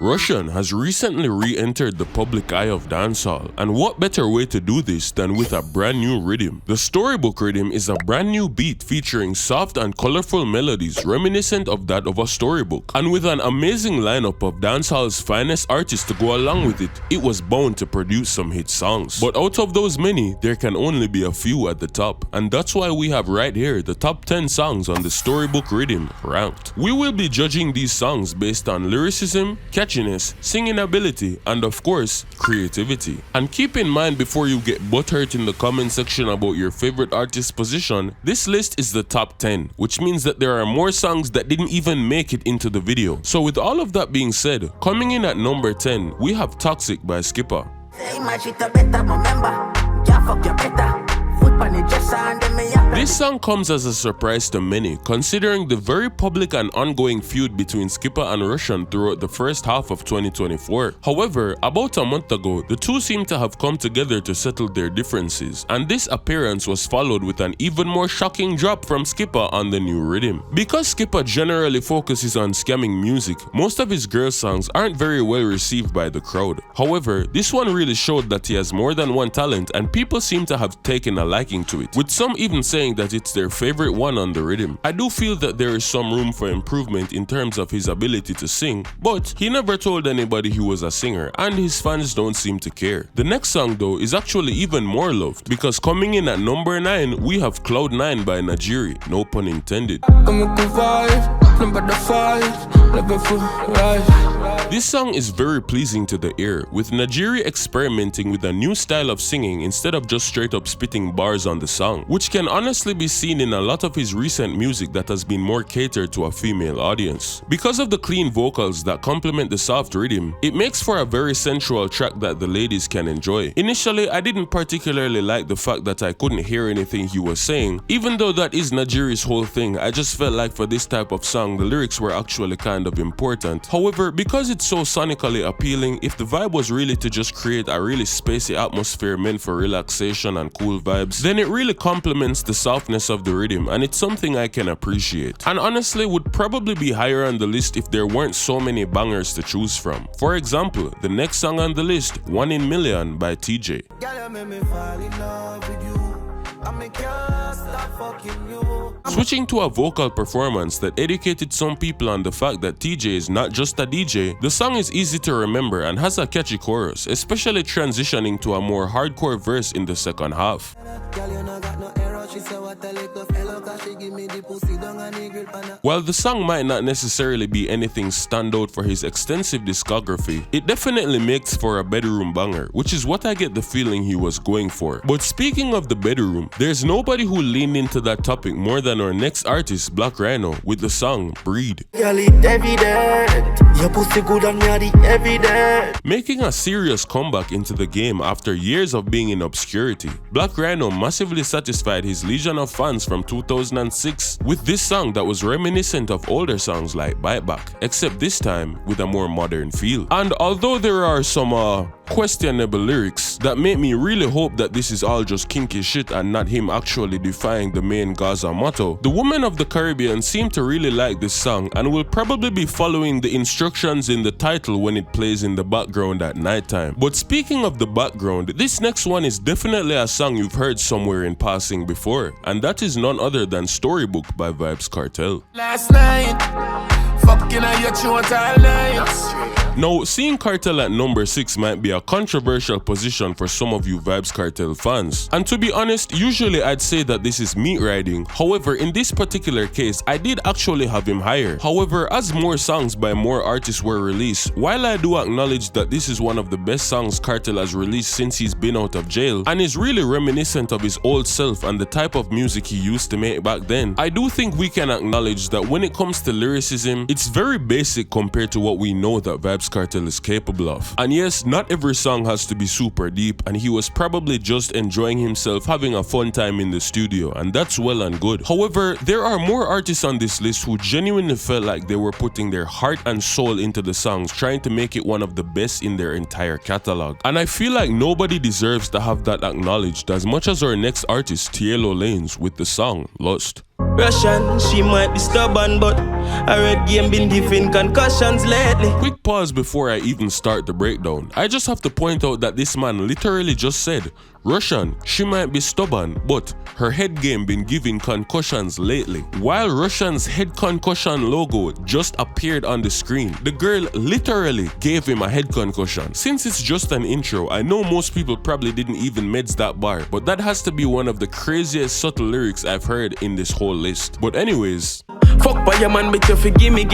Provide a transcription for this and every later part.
Russian has recently re-entered the public eye of dancehall, and what better way to do this than with a brand new Riddim. The Storybook Riddim is a brand new beat featuring soft and colorful melodies reminiscent of that of a storybook, and with an amazing lineup of dancehall's finest artists to go along with it, it was bound to produce some hit songs. But out of those many, there can only be a few at the top, and that's why we have right here the top 10 songs on the Storybook Riddim ranked. We will be judging these songs based on lyricism, catchiness, singing ability, and of course, creativity. And keep in mind, before you get butthurt in the comment section about your favorite artist's position, this list is the top 10, which means that there are more songs that didn't even make it into the video. So with all of that being said, coming in at number 10, we have Toxic by Skipper. This song comes as a surprise to many, considering the very public and ongoing feud between Skipper and Russian throughout the first half of 2024. However, about a month ago, the two seem to have come together to settle their differences, and this appearance was followed with an even more shocking drop from Skipper on the new Riddim. Because Skipper generally focuses on scamming music, most of his girl songs aren't very well received by the crowd. However, this one really showed that he has more than one talent, and people seem to have taken a liking to it, with some even saying that it's their favorite one on the Riddim. I do feel that there is some room for improvement in terms of his ability to sing, but he never told anybody he was a singer, and his fans don't seem to care. The next song though is actually even more loved, because coming in at number 9, we have Cloud 9 by Najiri, no pun intended. This song is very pleasing to the ear, with Najiri experimenting with a new style of singing instead of just straight up spitting bars on the song, which can honestly be seen in a lot of his recent music that has been more catered to a female audience. Because of the clean vocals that complement the soft rhythm, it makes for a very sensual track that the ladies can enjoy. Initially, I didn't particularly like the fact that I couldn't hear anything he was saying. Even though that is Najiri's whole thing, I just felt like for this type of song, the lyrics were actually kind of important. However, because it's so sonically appealing, if the vibe was really to just create a really spacey atmosphere meant for relaxation and cool vibes, then it really complements the softness of the rhythm, and it's something I can appreciate. And honestly would probably be higher on the list if there weren't so many bangers to choose from. For example, the next song on the list, 1 in Million by TJ. Switching to a vocal performance that educated some people on the fact that TJ is not just a DJ, the song is easy to remember and has a catchy chorus, especially transitioning to a more hardcore verse in the second half. While the song might not necessarily be anything standout for his extensive discography, it definitely makes for a bedroom banger, which is what I get the feeling he was going for. But speaking of the bedroom, there's nobody who leaned into that topic more than our next artist, Black Rhino, with the song Breed. Making a serious comeback into the game after years of being in obscurity, Black Rhino massively satisfied his legion of fans from 2006 with this song that was reminiscent of older songs like Bite Back, except this time with a more modern feel. And although there are some questionable lyrics that make me really hope that this is all just kinky shit and not him actually defying the main Gaza motto, the women of the Caribbean seem to really like this song and will probably be following the instructions in the title when it plays in the background at nighttime. But speaking of the background, this next one is definitely a song you've heard somewhere in passing before, and that is none other than Storybook by Vybz Kartel. Last night, fucking I get you all night. Now, seeing Kartel at number 6 might be a controversial position for some of you Vybz Kartel fans. And to be honest, usually I'd say that this is meat riding. However, in this particular case, I did actually have him higher. However, as more songs by more artists were released, while I do acknowledge that this is one of the best songs Kartel has released since he's been out of jail, and is really reminiscent of his old self and the type of music he used to make back then, I do think we can acknowledge that when it comes to lyricism, it's very basic compared to what we know that Vybz Kartel is capable of. And yes, not every song has to be super deep, and he was probably just enjoying himself, having a fun time in the studio, and that's well and good. However, there are more artists on this list who genuinely felt like they were putting their heart and soul into the songs, trying to make it one of the best in their entire catalog. And I feel like nobody deserves to have that acknowledged as much as our next artist, Tielo Lanes, with the song Lust. Russian, she might be stubborn, but her red game been giving concussions lately. Quick pause before I even start the breakdown. I just have to point out that this man literally just said, Russian, she might be stubborn, but her head game been giving concussions lately. While Russian's head concussion logo just appeared on the screen, the girl literally gave him a head concussion. Since it's just an intro, I know most people probably didn't even meds that bar, but that has to be one of the craziest subtle lyrics I've heard in this whole list. But anyways, fuck by your man, but you fi gimme,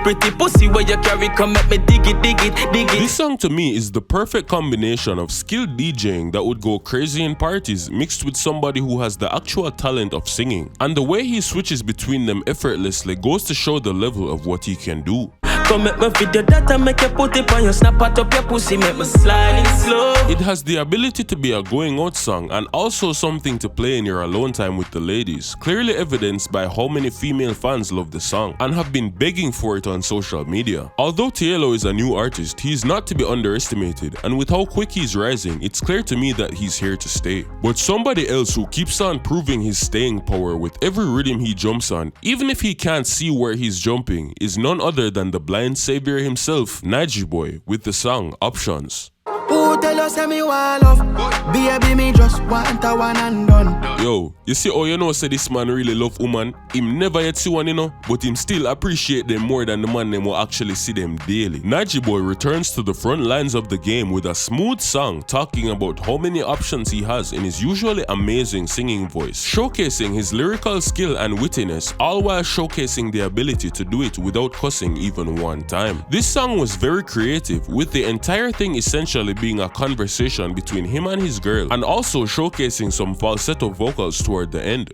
pretty pussy where you carry, come make me dig it. This song to me is the perfect combination of skilled DJing that would go crazy in parties mixed with somebody who has the actual talent of singing. And the way he switches between them effortlessly goes to show the level of what he can do. Come make me video that and make you put it on your snap out up your pussy, make me slide in slow. It has the ability to be a going out song and also something to play in your alone time with the ladies, clearly evidenced by how many female fans love the song and have been begging for it on social media. Although Tielo is a new artist, he is not to be underestimated, and with how quick he's rising, it's clear to me that he's here to stay. But somebody else who keeps on proving his staying power with every rhythm he jumps on, even if he can't see where he's jumping, is none other than the blind savior himself, Najiboy, with the song Options. Who tell us me want love? Baby, me just want a one and done. Yo, you see how you know say this man really love woman? Him never yet see one, you know, but him still appreciate them more than the man them will actually see them daily. Najiboy returns to the front lines of the game with a smooth song talking about how many options he has in his usually amazing singing voice, showcasing his lyrical skill and wittiness, all while showcasing the ability to do it without cussing even one time. This song was very creative, with the entire thing essentially being a conversation between him and his girl, and also showcasing some falsetto vocals toward the end.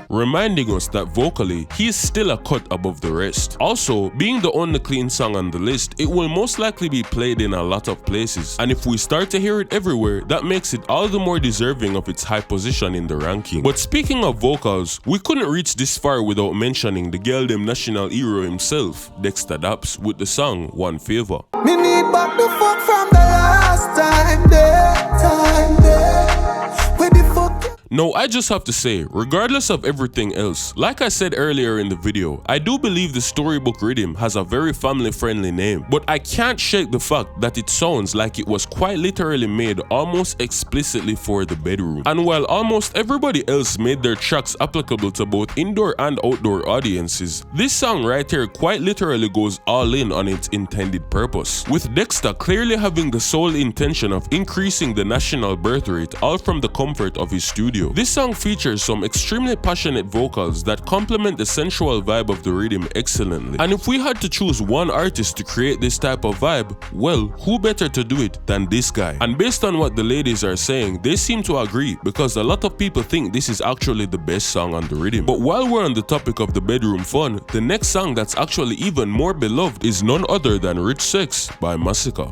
Reminding us that vocally, he is still a cut above the rest. Also, being the only clean song on the list, it will most likely be played in a lot of places, and if we start to hear it everywhere, that makes it all the more deserving of its high position in the ranking. But speaking of vocals, we couldn't reach this far without mentioning the girl dem national hero himself, Dexter Daps, with the song One Favor. Me need back the fuck from the last time there. Where the fuck? No, I just have to say, regardless of everything else, like I said earlier in the video, I do believe the storybook Riddim has a very family-friendly name, but I can't shake the fact that it sounds like it was quite literally made almost explicitly for the bedroom. And while almost everybody else made their tracks applicable to both indoor and outdoor audiences, this song right here quite literally goes all in on its intended purpose, with Dexter clearly having the sole intention of increasing the national birth rate all from the comfort of his studio. This song features some extremely passionate vocals that complement the sensual vibe of the rhythm excellently. And if we had to choose one artist to create this type of vibe, well, who better to do it than this guy? And based on what the ladies are saying, they seem to agree, because a lot of people think this is actually the best song on the rhythm. But while we're on the topic of the bedroom fun, the next song that's actually even more beloved is none other than Rich Sex by Massacre.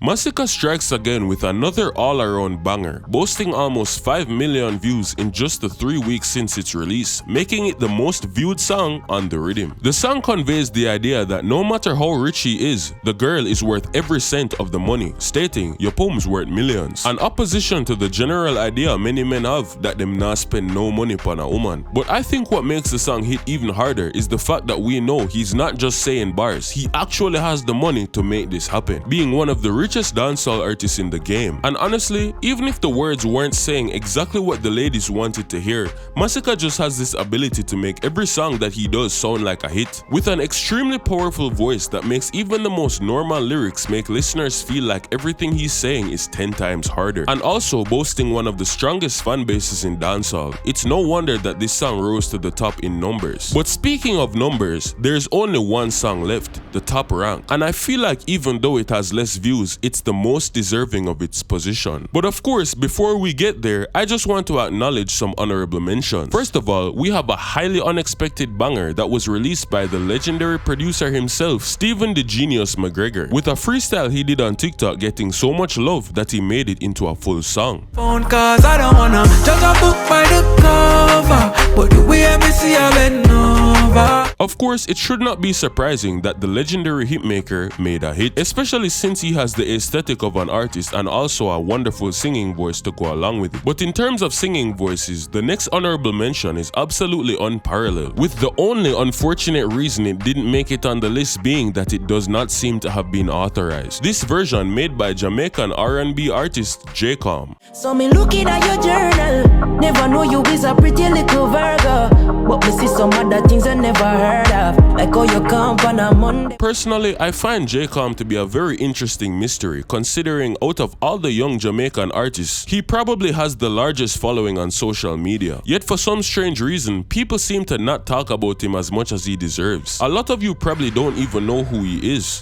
Massacre strikes again with another all-around banger, boasting almost 5 million views in just the 3 weeks since its release, making it the most viewed song on the rhythm. The song conveys the idea that no matter how rich he is, the girl is worth every cent of the money, stating your poem's worth millions, an opposition to the general idea many men have that them not spend no money upon a woman. But I think what makes the song hit even harder is the fact that we know he's not just saying bars, he actually has the money to make this happen, being one of the richest dancehall artists in the game. And honestly, even if the words weren't saying exactly what the ladies wanted to hear, Massacre just has this ability to make every song that he does sound like a hit, with an extremely powerful voice that makes even the most normal lyrics make listeners feel like everything he's saying is 10 times harder, and also boasting one of the strongest fan bases in dancehall. It's no wonder that this song rose to the top in numbers. But speaking of numbers, there's only one song left, the top rank, and I feel like even though it has less views, it's the most deserving of its position. But of course, before we get there, I just want to acknowledge some honorable mentions. First of all, we have a highly unexpected banger that was released by the legendary producer himself, Stephen the Genius McGregor, with a freestyle he did on TikTok getting so much love that he made it into a full song. Phone calls, I don't wanna judge a book by the cover, but the way I see I bend over. Of of course, it should not be surprising that the legendary hitmaker made a hit, especially since he has the aesthetic of an artist and also a wonderful singing voice to go along with it. But in terms of singing voices, the next honorable mention is absolutely unparalleled, with the only unfortunate reason it didn't make it on the list being that it does not seem to have been authorized. This version made by Jamaican R&B artist J-Com. So me looking at your journal, never know you is a pretty little Virgo, but me see some other things I never heard of, like how you come on a Monday. Personally, I find J-Com to be a very interesting mystery, considering out of all the young Jamaican artists, he probably has the largest following on social media. Yet for some strange reason, people seem to not talk about him as much as he deserves. A lot of you probably don't even know who he is.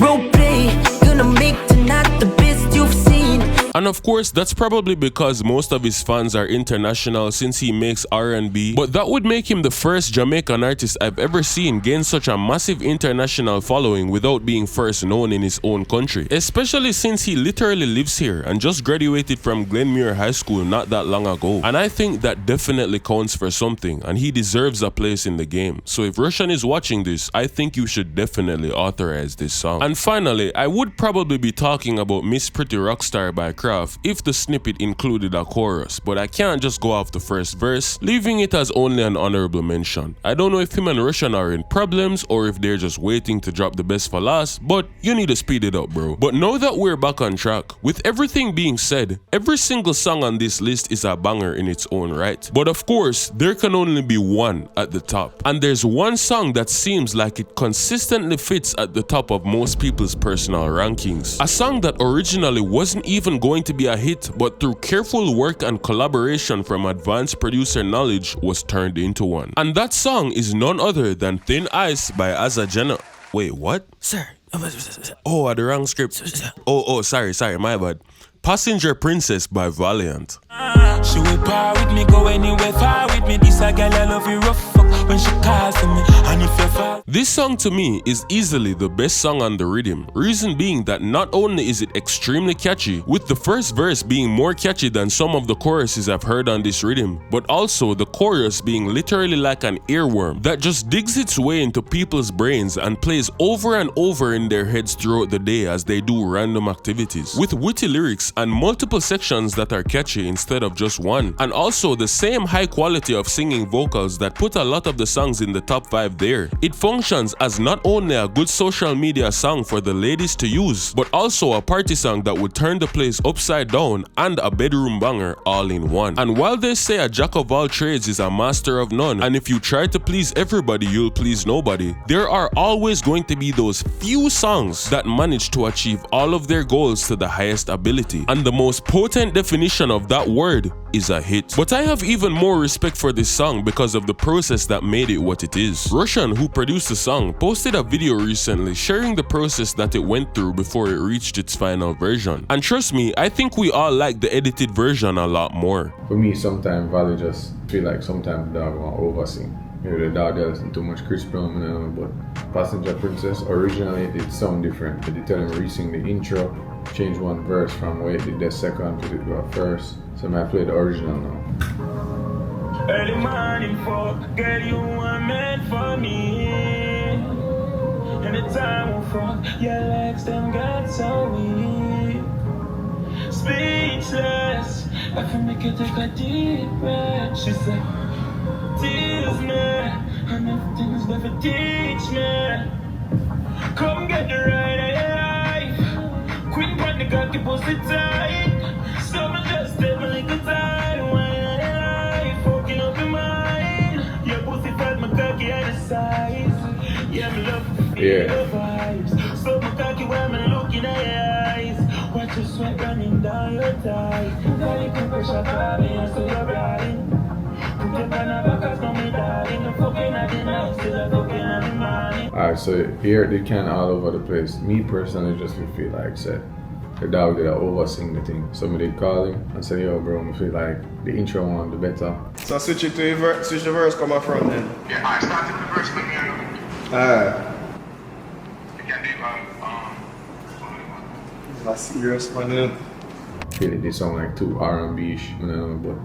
Role play, gonna make tonight the best you've seen. And of course, that's probably because most of his fans are international since he makes R&B, but that would make him the first Jamaican artist I've ever seen gain such a massive international following without being first known in his own country, especially since he literally lives here and just graduated from Glenmuir High School not that long ago. And I think that definitely counts for something, and he deserves a place in the game. So if Russian is watching this, I think you should definitely authorize this song. And finally, I would probably be talking about Miss Pretty Rockstar by if the snippet included a chorus, but I can't just go off the first verse, leaving it as only an honorable mention. I don't know if him and Russian are in problems or if they're just waiting to drop the best for last, but you need to speed it up, bro. But now that we're back on track, with everything being said, every single song on this list is a banger in its own right. But of course, there can only be one at the top. And there's one song that seems like it consistently fits at the top of most people's personal rankings. A song that originally wasn't even going to be a hit, but through careful work and collaboration from advanced producer knowledge was turned into one. And that song is none other than Thin Ice by Asa Jenna. Wait, what? Sir. Oh, the wrong script. Oh, sorry, my bad. Passenger Princess by Valiant. She will par with me, go anywhere far with me. This a girl I love you rough fuck when she calls to me. And if you fall. This song to me is easily the best song on the Riddim. Reason being that not only is it extremely catchy, with the first verse being more catchy than some of the choruses I've heard on this Riddim, but also the chorus being literally like an earworm that just digs its way into people's brains and plays over and over in their heads throughout the day as they do random activities, with witty lyrics and multiple sections that are catchy instead of just one, and also the same high quality of singing vocals that put a lot of the songs in the top 5 there. It functions as not only a good social media song for the ladies to use, but also a party song that would turn the place upside down and a bedroom banger all in one. And while they say a jack of all trades is a master of none, and if you try to please everybody you'll please nobody, there are always going to be those few songs that manage to achieve all of their goals to the highest ability. And the most potent definition of that word is a hit. But I have even more respect for this song because of the process that made it what it is. Russian, who produced the song, posted a video recently sharing the process that it went through before it reached its final version. And trust me, I think we all like the edited version a lot more. For me, sometimes Valley just feel like sometimes the dog want to oversing. Maybe the dog does too much Chris Brown, but Passenger Princess originally it sound different. But they tell him re-sing the intro, change one verse from where it did the second to the first. So I play the original now. Early morning fuck, girl, you are meant for me. Anytime we fuck, your legs them got so weak. Speechless, I can make you take a deep breath. She said, tease me, and everything's never teach me. Come get the ride of your life. Queen got the cocky pussy tight. So me just take my little time. Why on your life, fucking up your mind. Your pussy fat, my cocky on the size. Yeah, me love your vibes. So my cocky when me looking at your eyes. Watch your sweat running down your thigh. Girl, you can push up on me and so you're riding. Alright, so here they can all over the place. Me personally just feel like said the dog did oversing the thing. Somebody call him and say, yo bro, I feel like the intro one the better. So switch it to switch the verse come up front then. Yeah, I started the verse with me. Alright. You can do That's serious man. Feel it they sound like too R&B-ish, but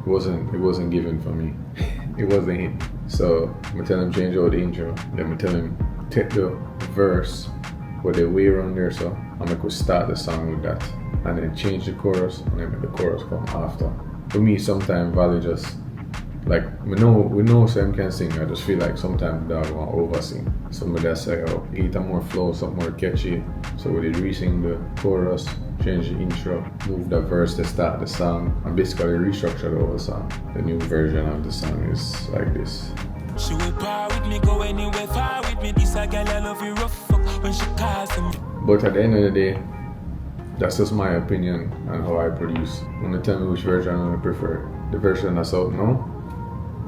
it wasn't given for me. It wasn't hit. So I tell him change out the intro. Then I tell him take the verse with the way around there, so I'm gonna start the song with that, and then change the chorus, and then make the chorus come after. For me, sometimes Valley just like we know Sam can sing. I just feel like sometimes the dog want over sing. Somebody that say, oh, get more flow, something more catchy. So we did re-sing the chorus, change the intro, move the verse to start the song, and basically restructure the whole song. The new version of the song is like this. She will power with me, go anywhere far with me. This a girl I love you rough fuck when she calls me. But at the end of the day, that's just my opinion on how I produce. When they tell me which version I prefer, the version that's out now,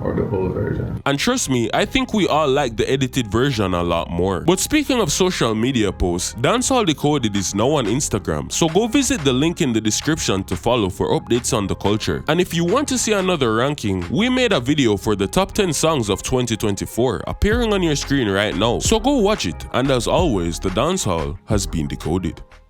or the whole version. And trust me, I think we all like the edited version a lot more. But speaking of social media posts, Dancehall Decoded is now on Instagram, so go visit the link in the description to follow for updates on the culture. And if you want to see another ranking, we made a video for the top 10 songs of 2024 appearing on your screen right now, so go watch it. And as always, the dancehall has been decoded.